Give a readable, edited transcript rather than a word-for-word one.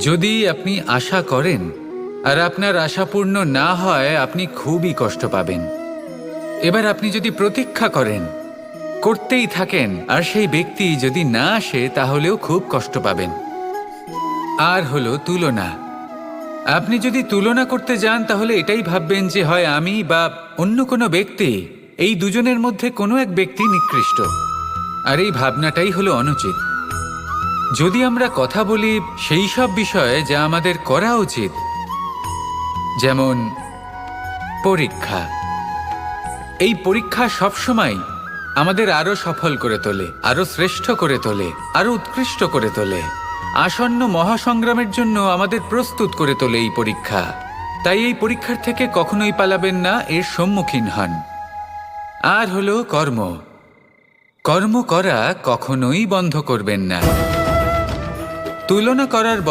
যদি আপনি আশা করেন আর আপনার আশা পূর্ণ না হয়, আপনি খুবই কষ্ট পাবেন। এবার আপনি যদি প্রতীক্ষা করেন, করতেই থাকেন, আর সেই ব্যক্তি যদি না আসে, তাহলেও খুব কষ্ট পাবেন। আর হলো তুলনা। আপনি যদি তুলনা করতে যান, তাহলে এটাই ভাববেন যে হয় আমি বা অন্য কোনো ব্যক্তি, এই দুজনের মধ্যে কোনো এক ব্যক্তি নিকৃষ্ট। আর এই ভাবনাটাই হলো অনুচিত। যদি আমরা কথা বলি সেই সব বিষয়ে যা আমাদের করা উচিত, যেমন পরীক্ষা। এই পরীক্ষা সবসময় আমাদের আরো সফল করে তোলে, আরো শ্রেষ্ঠ করে তোলে, আরো উৎকৃষ্ট করে তোলে। আসন্ন মহাসংগ্রামের জন্য আমাদের প্রস্তুত করে তোলে এই পরীক্ষা। তাই এই পরীক্ষার থেকে কখনোই পালাবেন না, এর সম্মুখীন হন। আর হলো কর্ম। কর্ম করা কখনোই বন্ধ করবেন না। তুলনা করার